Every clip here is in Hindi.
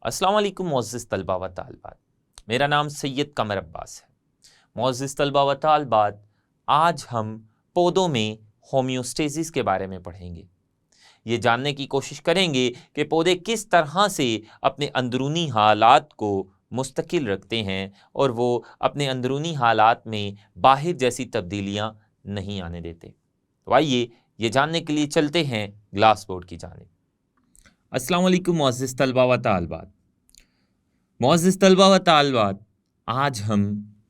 अस्सलाम वालेकुम मोअज़्ज़िज़ तलबा व तालिबात। मेरा नाम सैयद कमर अब्बास है। मोअज़्ज़िज़ तलबा व तालिबात, आज हम पौधों में होम्योस्टेसिस के बारे में पढ़ेंगे। ये जानने की कोशिश करेंगे कि पौधे किस तरह से अपने अंदरूनी हालात को मुस्तकिल रखते हैं और वो अपने अंदरूनी हालात में बाहर जैसी तब्दीलियां नहीं आने देते। तो आइए ये जानने के लिए चलते हैं ग्लास बोर्ड की जानिब। अस्सलाम वालेकुम मोअज़्ज़िज़ तलबा व तालिबात। मोअज़्ज़िज़ तलबा व तालिबात, आज हम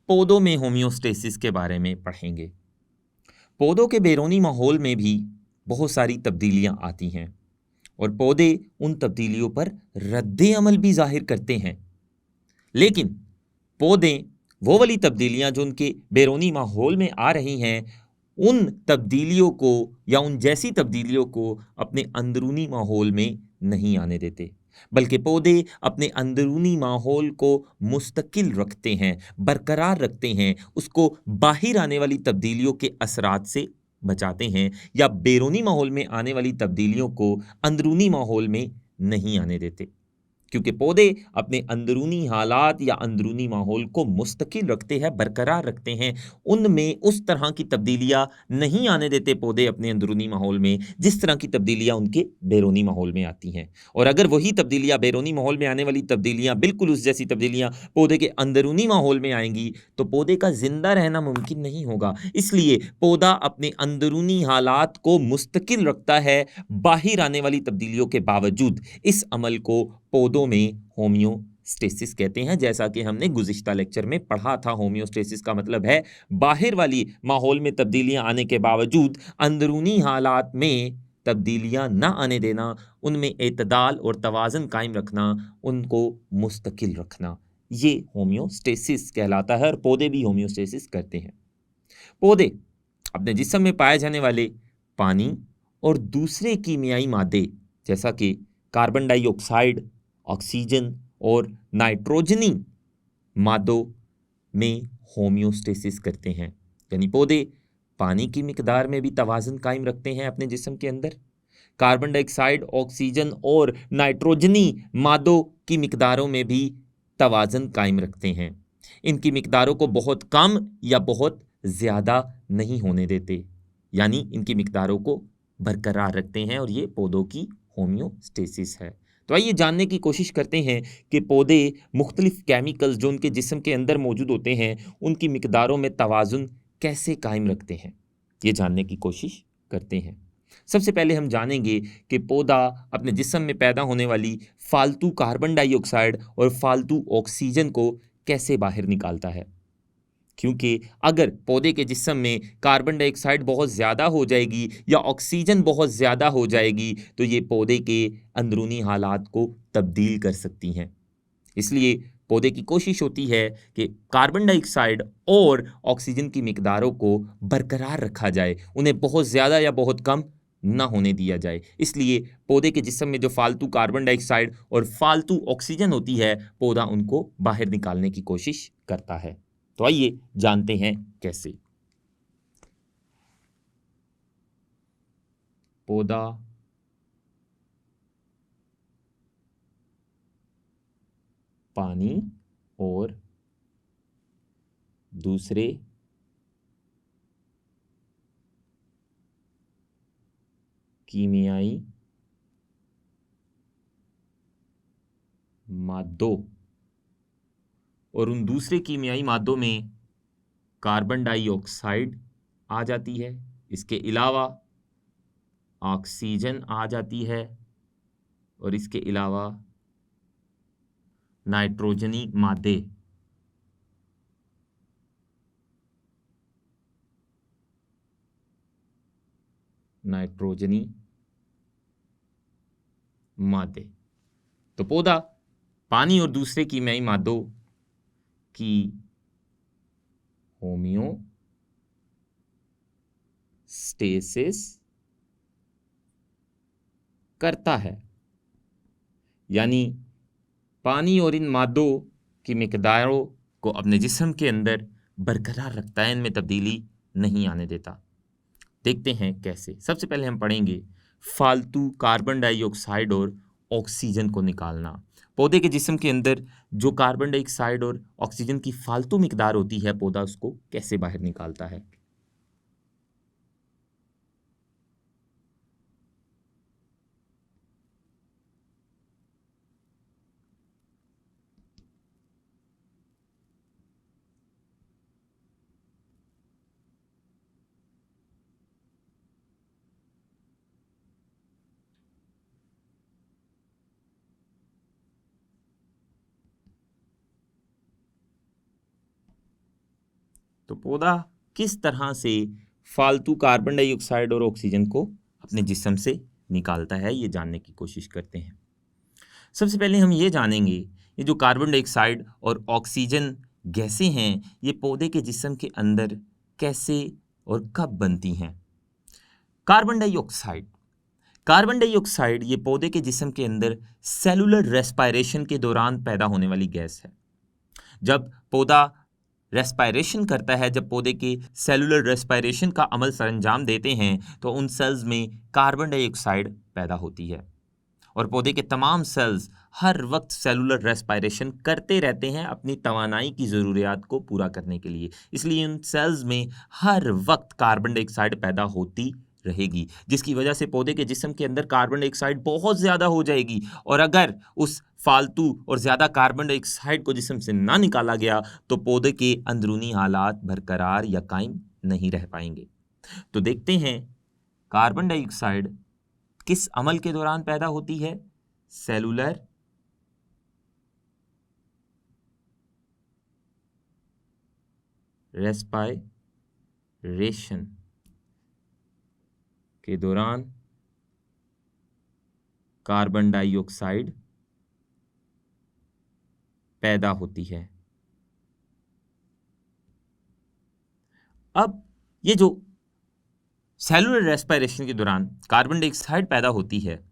पौधों में होम्योस्टेसिस के बारे में पढ़ेंगे। पौधों के बैरूनी माहौल में भी बहुत सारी तब्दीलियां आती हैं और पौधे उन तब्दीलियों पर रद्द अमल भी जाहिर करते हैं। लेकिन पौधे वो वाली तब्दीलियां जो उनके बैरूनी माहौल में आ रही हैं, उन तब्दीलियों को या उन जैसी तब्दीलियों को अपने अंदरूनी माहौल में नहीं आने देते, बल्कि पौधे अपने अंदरूनी माहौल को मुस्तकिल रखते हैं, बरकरार रखते हैं, उसको बाहर आने वाली तब्दीलियों के असरात से बचाते हैं या बैरूनी माहौल में आने वाली तब्दीलियों को अंदरूनी माहौल में नहीं आने देते। क्योंकि पौधे अपने अंदरूनी हालात या अंदरूनी माहौल को मुस्तकिल रखते हैं, बरकरार रखते हैं, उनमें उस तरह की तब्दीलियां नहीं आने देते पौधे अपने अंदरूनी माहौल में जिस तरह की तब्दीलियां उनके बैरूनी माहौल में आती हैं। और अगर वही तब्दीलियां, बैरूनी माहौल में आने वाली तब्दीलियां, बिल्कुल उस जैसी तब्दीलियां पौधे के अंदरूनी माहौल में आएंगी तो पौधे का जिंदा रहना मुमकिन नहीं होगा। इसलिए पौधा अपने अंदरूनी हालात को मुस्तकिल रखता है बाहर आने वाली तब्दीलियों के बावजूद। इस अमल को पौधों में होम्योस्टेसिस कहते हैं। जैसा कि हमने गुज़िश्ता लेक्चर में पढ़ा था, होम्योस्टेसिस का मतलब है बाहर वाली माहौल में तब्दीलियां आने के बावजूद अंदरूनी हालात में तब्दीलियां ना आने देना, उनमें एतदाल और तवाज़ुन कायम रखना, उनको मुस्तकिल रखना, ये होम्योस्टेसिस कहलाता है और पौधे भी होम्योस्टेसिस करते हैं। पौधे अपने जिस्म में पाए जाने वाले पानी और दूसरे कीमियाई मादे जैसा कि कार्बन डाइऑक्साइड, ऑक्सीजन और नाइट्रोजनी मादों में होम्योस्टेसिस करते हैं। यानी पौधे पानी की मिकदार में भी तवाज़ुन कायम रखते हैं अपने जिस्म के अंदर, कार्बन डाइऑक्साइड, ऑक्सीजन और नाइट्रोजनी मादों की मिकदारों में भी तवाज़ुन कायम रखते हैं। इनकी मिकदारों को बहुत कम या बहुत ज़्यादा नहीं होने देते, यानी इनकी मिकदारों को बरकरार रखते हैं और ये पौधों की होम्योस्टेसिस है। तो आइए जानने की कोशिश करते हैं कि पौधे मुख्तलिफ केमिकल्स जो उनके जिस्म के अंदर मौजूद होते हैं, उनकी मिकदारों में तवाज़ुन कैसे कायम रखते हैं। ये जानने की कोशिश करते हैं। सबसे पहले हम जानेंगे कि पौधा अपने जिस्म में पैदा होने वाली फालतू कार्बन डाइऑक्साइड और फालतू ऑक्सीजन को कैसे बाहर निकालता है। क्योंकि अगर पौधे के जिस्म में कार्बन डाइऑक्साइड बहुत ज़्यादा हो जाएगी या ऑक्सीजन बहुत ज़्यादा हो जाएगी तो ये पौधे के अंदरूनी हालात को तब्दील कर सकती हैं। इसलिए पौधे की कोशिश होती है कि कार्बन डाइऑक्साइड और ऑक्सीजन की मिकदारों को बरकरार रखा जाए, उन्हें बहुत ज़्यादा या बहुत कम ना होने दिया जाए। इसलिए पौधे के जिस्म में जो फालतू कार्बन डाइऑक्साइड और फालतू ऑक्सीजन होती है, पौधा उनको बाहर निकालने की कोशिश करता है। तो आइए जानते हैं कैसे। पौधा पानी और दूसरे कीमियाई मादों और उन दूसरे कीमियाई मादों में कार्बन डाइऑक्साइड आ जाती है, इसके अलावा ऑक्सीजन आ जाती है और इसके अलावा नाइट्रोजनी मादे तो पौधा पानी और दूसरे कीमियाई मादों की होम्योस्टेसिस करता है, यानी पानी और इन मादों की मिकदारों को अपने जिस्म के अंदर बरकरार रखता है, इनमें तब्दीली नहीं आने देता। देखते हैं कैसे। सबसे पहले हम पढ़ेंगे फालतू कार्बन डाइऑक्साइड और ऑक्सीजन को निकालना। पौधे के जिस्म के अंदर जो कार्बन डाइऑक्साइड और ऑक्सीजन की फालतू मिकदार होती है, पौधा उसको कैसे बाहर निकालता है। तो पौधा किस तरह से फालतू कार्बन डाइऑक्साइड और ऑक्सीजन को अपने जिस्म से निकालता है, ये जानने की कोशिश करते हैं। सबसे पहले हम ये जानेंगे, ये जो कार्बन डाइऑक्साइड और ऑक्सीजन गैसें हैं, ये पौधे के जिस्म के अंदर कैसे और कब बनती हैं। कार्बन डाइऑक्साइड कार्बन डाइऑक्साइड ये पौधे के जिस्म के अंदर सेलुलर रेस्पायरेशन के दौरान पैदा होने वाली गैस है। जब पौधा रेस्पायरेशन करता है, जब पौधे के सेलुलर रेस्पायरेशन का अमल सरंजाम देते हैं, तो उन सेल्स में कार्बन डाइऑक्साइड पैदा होती है और पौधे के तमाम सेल्स हर वक्त सेलुलर रेस्पायरेशन करते रहते हैं अपनी तवानाई की ज़रूरियात को पूरा करने के लिए। इसलिए उन सेल्स में हर वक्त कार्बन डाइऑक्साइड पैदा होती रहेगी, जिसकी वजह से पौधे के जिस्म के अंदर कार्बन डाइऑक्साइड बहुत ज़्यादा हो जाएगी। और अगर उस फालतू और ज़्यादा कार्बन डाइऑक्साइड को जिस्म से ना निकाला गया तो पौधे के अंदरूनी हालात बरकरार या कायम नहीं रह पाएंगे। तो देखते हैं कार्बन डाइऑक्साइड किस अमल के दौरान पैदा होती है। सेलुलर रेस्पायरेशन के दौरान कार्बन डाइऑक्साइड पैदा होती है। अब ये जो सेलुलर रेस्पायरेशन के दौरान कार्बन डाइऑक्साइड पैदा होती है,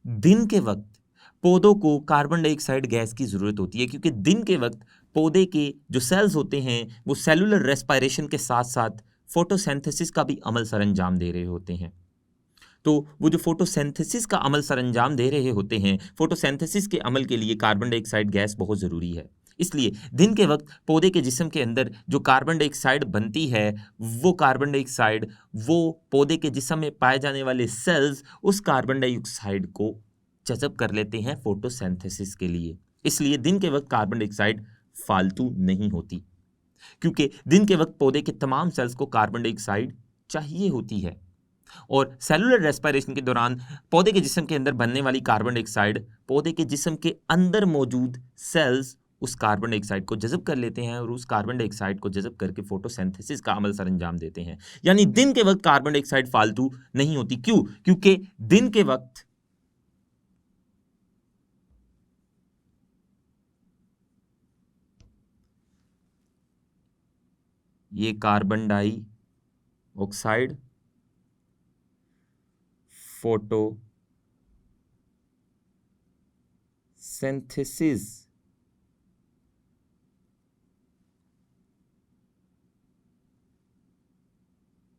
दिन के वक्त पौधों को कार्बन डाइऑक्साइड गैस की ज़रूरत होती है, क्योंकि दिन के वक्त पौधे के जो सेल्स होते हैं वो सेलुलर रेस्पायरेशन के साथ साथ फोटोसिंथेसिस का भी अमल सरंजाम दे रहे होते हैं। तो वो जो फोटोसिंथेसिस का अमल सरंजाम दे रहे होते हैं, फोटोसिंथेसिस के अमल के लिए कार्बन डाइऑक्साइड गैस बहुत ज़रूरी है। इसलिए दिन के वक्त पौधे के जिस्म के अंदर जो कार्बन डाइऑक्साइड बनती है, वो कार्बन डाइऑक्साइड वो पौधे के जिस्म में पाए जाने वाले सेल्स उस कार्बन डाइऑक्साइड को जज़ब कर लेते हैं फोटोसिंथेसिस के लिए। इसलिए दिन के वक्त कार्बन डाइऑक्साइड फालतू नहीं होती, क्योंकि दिन के वक्त पौधे के तमाम सेल्स को कार्बन डाइऑक्साइड चाहिए होती है। और सेलुलर रेस्पायरेशन के दौरान पौधे के जिस्म के अंदर बनने वाली कार्बन डाइऑक्साइड पौधे के जिस्म के अंदर मौजूद सेल्स उस कार्बन डाइऑक्साइड को जज़ब कर लेते हैं और उस कार्बन डाइऑक्साइड को जज़ब करके फोटोसिंथेसिस का अमल सरंजाम देते हैं। यानी दिन के वक्त कार्बन डाइऑक्साइड फालतू नहीं होती। क्यों? क्योंकि दिन के वक्त ये कार्बन डाइऑक्साइड फोटोसिंथेसिस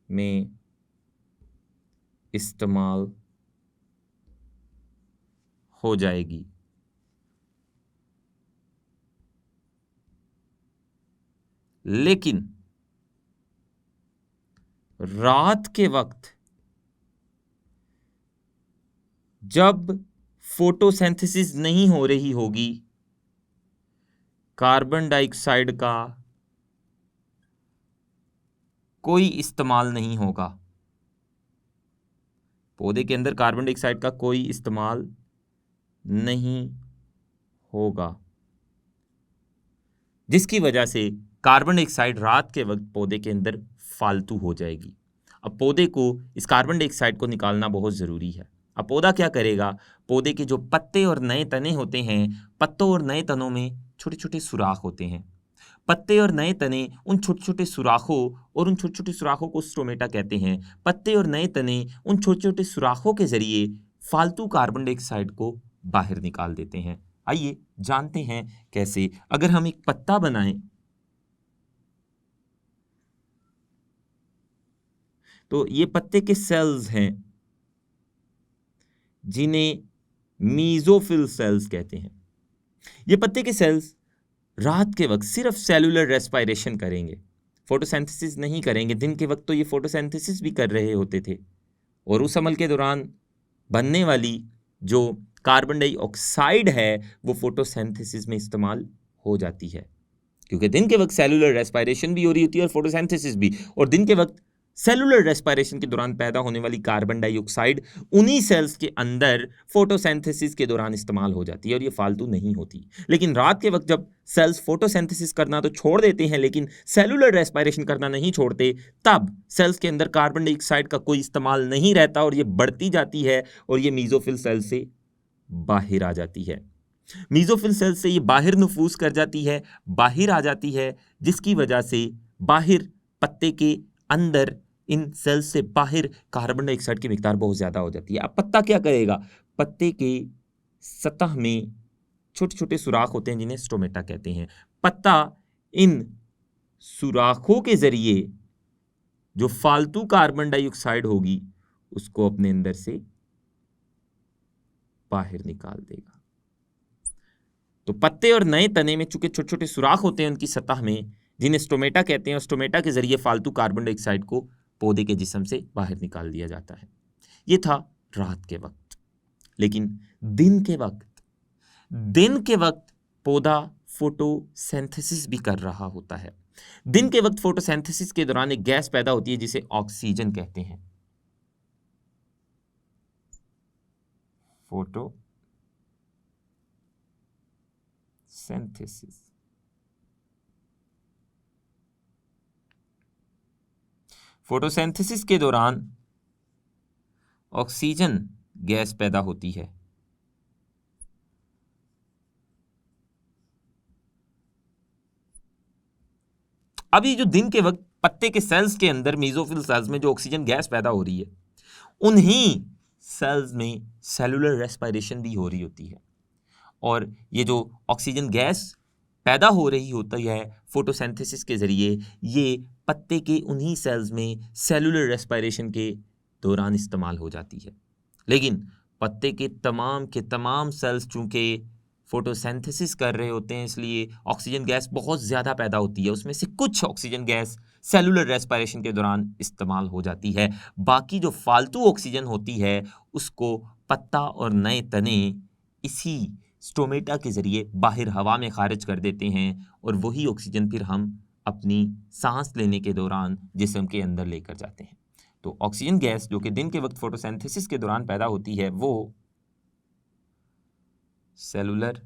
में इस्तेमाल हो जाएगी। लेकिन रात के वक्त जब फोटोसिंथेसिस नहीं हो रही होगी, कार्बन डाइऑक्साइड का कोई इस्तेमाल नहीं होगा। पौधे के अंदर कार्बन डाइऑक्साइड का कोई इस्तेमाल नहीं होगा, जिसकी वजह से कार्बन डाइऑक्साइड रात के वक्त पौधे के अंदर फालतू हो जाएगी। अब पौधे को इस कार्बन डाइऑक्साइड को निकालना बहुत ज़रूरी है। अब पौधा क्या करेगा? पौधे के जो पत्ते और नए तने होते हैं, पत्तों और नए तनों में छोटे छोटे सुराख होते हैं। पत्ते और नए तने उन छोटे छोटे सुराखों और उन छोटे छोटे सुराखों को स्टोमेटा कहते हैं। पत्ते और नए तने उन छोटे छोटे सुराखों के जरिए फालतू कार्बन डाइऑक्साइड को बाहर निकाल देते हैं। आइए जानते हैं कैसे। अगर हम एक पत्ता बनाएं तो ये पत्ते के सेल्स हैं जिन्हें मीजोफिल सेल्स कहते हैं। ये पत्ते के सेल्स रात के वक्त सिर्फ सेलुलर रेस्पायरेशन करेंगे, फोटोसिंथेसिस नहीं करेंगे। दिन के वक्त तो ये फोटोसिंथेसिस भी कर रहे होते थे, और उस अमल के दौरान बनने वाली जो कार्बन डाइऑक्साइड है वो फोटोसिंथेसिस में इस्तेमाल हो जाती है, क्योंकि दिन के वक्त सेलुलर रेस्पायरेशन भी हो रही होती है और फोटोसिंथेसिस भी। और दिन के वक्त सेलुलर रेस्पायरेशन के दौरान पैदा होने वाली कार्बन डाइऑक्साइड उन्हीं सेल्स के अंदर फोटोसिंथेसिस के दौरान इस्तेमाल हो जाती है और ये फालतू नहीं होती। लेकिन रात के वक्त जब सेल्स फोटोसिंथेसिस करना तो छोड़ देते हैं लेकिन सेलुलर रेस्पायरेशन करना नहीं छोड़ते, तब सेल्स के अंदर कार्बन डाइऑक्साइड का कोई इस्तेमाल नहीं रहता और ये बढ़ती जाती है और ये मीजोफिल सेल से बाहर आ जाती है। मीजोफिल सेल से ये बाहर नफूस कर जाती है, बाहर आ जाती है, जिसकी वजह से बाहर पत्ते के अंदर इन सेल्स से बाहर कार्बन डाइऑक्साइड की मिकदार बहुत ज़्यादा हो जाती है। अब पत्ता क्या करेगा? पत्ते के सतह में छोटे छोटे सुराख होते हैं जिन्हें स्टोमेटा कहते हैं। पत्ता इन सुराखों के जरिए जो फालतू कार्बन डाइऑक्साइड होगी उसको अपने अंदर से बाहर निकाल देगा। तो पत्ते और नए तने में चूंकि छोटे छोटे सुराख होते हैं उनकी सतह में, जिन्हें स्टोमेटा कहते हैं, और स्टोमेटा के जरिए फालतू कार्बन डाइऑक्साइड को पौधे के जिस्म से बाहर निकाल दिया जाता है। ये था रात के वक्त। लेकिन दिन के वक्त पौधा फोटोसिंथेसिस भी कर रहा होता है। दिन के वक्त फोटोसिंथेसिस के दौरान एक गैस पैदा होती है जिसे ऑक्सीजन कहते हैं। फोटोसिंथेसिस। फोटोसिंथेसिस के दौरान ऑक्सीजन गैस पैदा होती है। अभी जो दिन के वक्त पत्ते के सेल्स के अंदर मीजोफिल सेल्स में जो ऑक्सीजन गैस पैदा हो रही है, उन्हीं सेल्स में सेलुलर रेस्पायरेशन भी हो रही होती है। और ये जो ऑक्सीजन गैस पैदा हो रही होती है फोटोसिंथेसिस के जरिए, ये पत्ते के उन्हीं सेल्स में सेलुलर रेस्पायरेशन के दौरान इस्तेमाल हो जाती है। लेकिन पत्ते के तमाम सेल्स चूंकि फोटोसिंथेसिस कर रहे होते हैं, इसलिए ऑक्सीजन गैस बहुत ज़्यादा पैदा होती है। उसमें से कुछ ऑक्सीजन गैस सेलुलर रेस्पायरेशन के दौरान इस्तेमाल हो जाती है। बाकी जो फालतू ऑक्सीजन होती है उसको पत्ता और नए तने इसी स्टोमेटा के जरिए बाहर हवा में खारिज कर देते हैं, और वही ऑक्सीजन फिर हम अपनी सांस लेने के दौरान जिस्म के अंदर लेकर जाते हैं। तो ऑक्सीजन गैस जो कि दिन के वक्त फोटोसिंथेसिस के दौरान पैदा होती है वो सेलुलर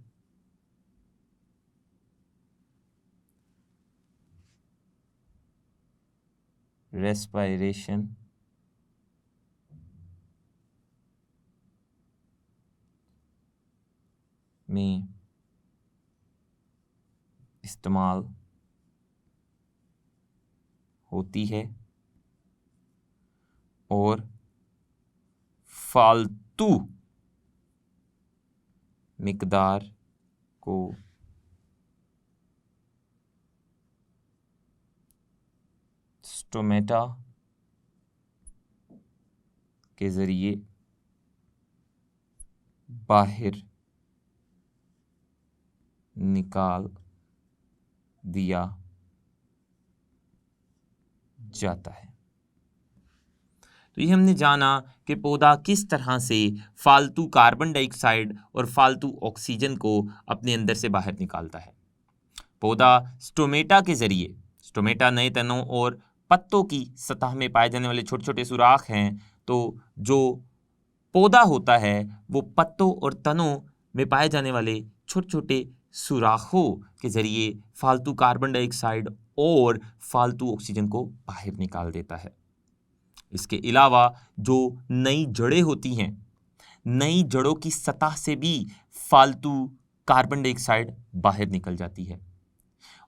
रेस्पायरेशन में इस्तेमाल होती है और फालतू मिकदार को स्टोमेटा के जरिए बाहर निकाल दिया जाता है। तो ये हमने जाना कि पौधा किस तरह से फालतू कार्बन डाइऑक्साइड और फालतू ऑक्सीजन को अपने अंदर से बाहर निकालता है। पौधा स्टोमेटा के जरिए, स्टोमेटा नए तनों और पत्तों की सतह में पाए जाने वाले छोटे छोटे सुराख हैं। तो जो पौधा होता है वो पत्तों और तनों में पाए जाने वाले छोटे छोटे सुराखों के जरिए फालतू कार्बन डाइऑक्साइड और फालतू ऑक्सीजन को बाहर निकाल देता है। इसके अलावा जो नई जड़ें होती हैं, नई जड़ों की सतह से भी फालतू कार्बन डाइऑक्साइड बाहर निकल जाती है,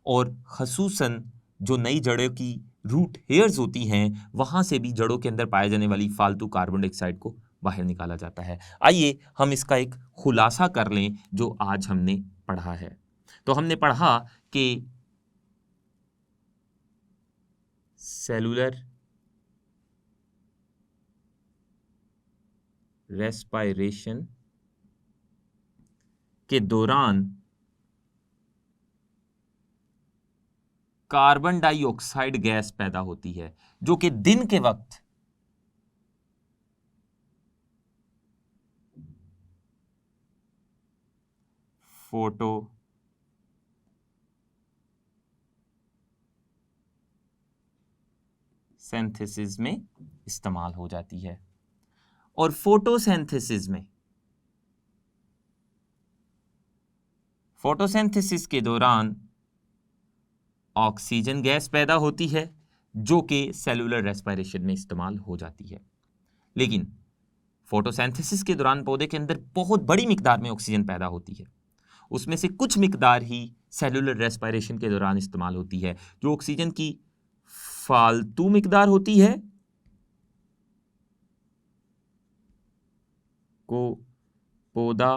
और खसूसन जो नई जड़ों की रूट हेयर्स होती हैं वहाँ से भी जड़ों के अंदर पाए जाने वाली फालतू कार्बन डाइऑक्साइड को बाहर निकाला जाता है। आइए हम इसका एक खुलासा कर लें जो आज हमने पढ़ा है। तो हमने पढ़ा कि सेलुलर रेस्पायरेशन के दौरान कार्बन डाइऑक्साइड गैस पैदा होती है, जो कि दिन के वक्त फोटो सिंथेसिस में इस्तेमाल हो जाती है। और फोटोसिंथेसिस के दौरान ऑक्सीजन गैस पैदा होती है, जो कि सेलुलर रेस्पिरेशन में इस्तेमाल हो जाती है। लेकिन फोटोसिंथेसिस के दौरान पौधे के अंदर बहुत बड़ी मिकदार में ऑक्सीजन पैदा होती है, उसमें से कुछ मिकदार ही सेलुलर रेस्पिरेशन के दौरान इस्तेमाल होती है। जो ऑक्सीजन की फालतू मिकदार होती है को पौधा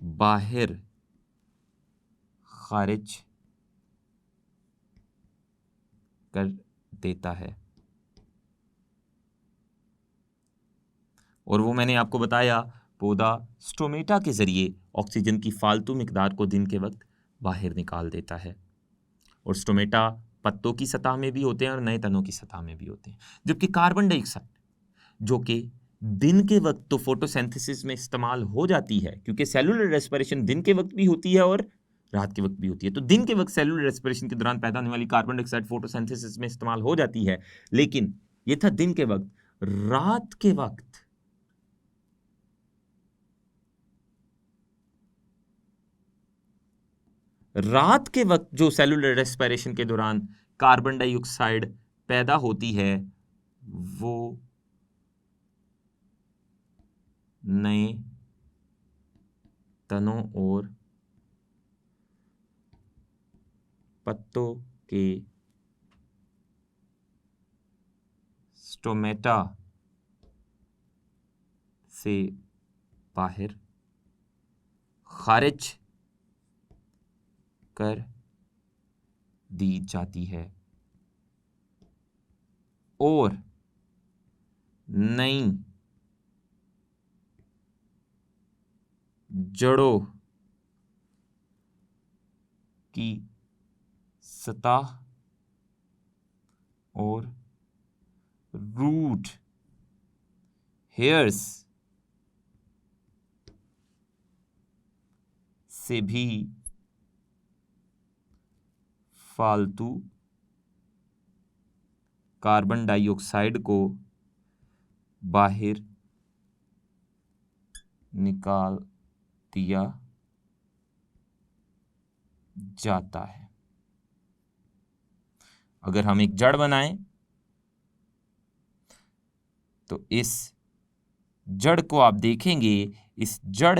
बाहर खारिज कर देता है। और वो मैंने आपको बताया, पौधा स्टोमेटा के जरिए ऑक्सीजन की फालतू मिकदार को दिन के वक्त बाहर निकाल देता है। और स्टोमेटा पत्तों की सतह में भी होते हैं और नए तनों की सतह में भी होते हैं। जबकि कार्बन डाइऑक्साइड, जो कि दिन के वक्त तो फोटोसिंथेसिस में इस्तेमाल हो जाती है, क्योंकि सेलुलर रेस्पिरेशन दिन के वक्त भी होती है और रात के वक्त भी होती है, तो दिन के वक्त सेलुलर रेस्पिरेशन के दौरान पैदा होने वाली कार्बन डाइऑक्साइड फोटोसिंथेसिस में इस्तेमाल हो जाती है। लेकिन ये था दिन के वक्त। रात के वक्त जो सेलुलर रेस्पिरेशन के दौरान कार्बन डाइऑक्साइड पैदा होती है, वो नए तनों और पत्तों के स्टोमेटा से बाहर खारिज कर दी जाती है और नई जड़ों की सतह और रूट हेयर्स से भी फालतू कार्बन डाइऑक्साइड को बाहर निकाल दिया जाता है। अगर हम एक जड़ बनाएं तो इस जड़ को आप देखेंगे, इस जड़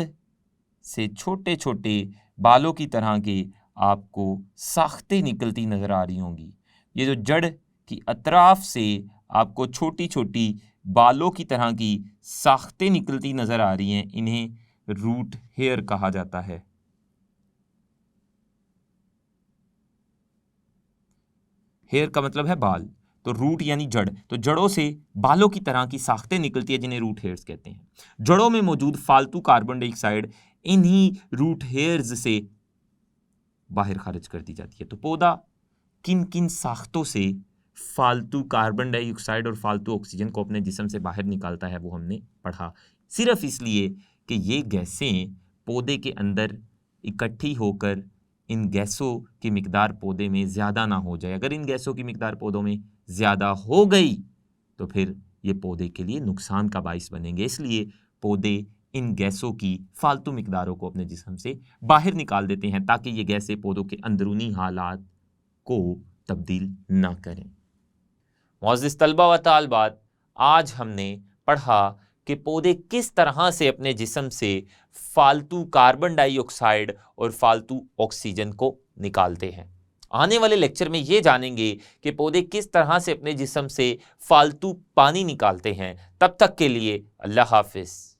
से छोटे छोटे बालों की तरह के आपको साख्तें निकलती नजर आ रही होंगी। ये जो जड़ की अतराफ से आपको छोटी छोटी बालों की तरह की साख्तें निकलती नजर आ रही हैं, इन्हें रूट हेयर कहा जाता है। हेयर का मतलब है बाल, तो रूट यानी जड़, तो जड़ों से बालों की तरह की साख्तें निकलती है जिन्हें रूट हेयर्स कहते हैं। जड़ों में मौजूद फालतू कार्बन डाइऑक्साइड इन्हीं रूट हेयर्स से बाहर खारिज कर दी जाती है। तो पौधा किन किन साख्तों से फालतू कार्बन डाइऑक्साइड और फालतू ऑक्सीजन को अपने जिस्म से बाहर निकालता है, वो हमने पढ़ा। सिर्फ इसलिए कि ये गैसें पौधे के अंदर इकट्ठी होकर इन गैसों की मिकदार पौधे में ज़्यादा ना हो जाए। अगर इन गैसों की मिकदार पौधों में ज़्यादा हो गई तो फिर ये पौधे के लिए नुकसान का बाइस बनेंगे। इसलिए पौधे इन गैसों की फालतू मिकदारों को अपने जिस्म से बाहर निकाल देते हैं, ताकि ये गैसें पौधों के अंदरूनी हालात को तब्दील ना करें। मुअज़्ज़िज़ तलबा व तालिबात, आज हमने पढ़ा कि पौधे किस तरह से अपने जिस्म से फालतू कार्बन डाइऑक्साइड और फालतू ऑक्सीजन को निकालते हैं। आने वाले लेक्चर में ये जानेंगे कि पौधे किस तरह से अपने जिस्म से फालतू पानी निकालते हैं। तब तक के लिए अल्लाह हाफिज़।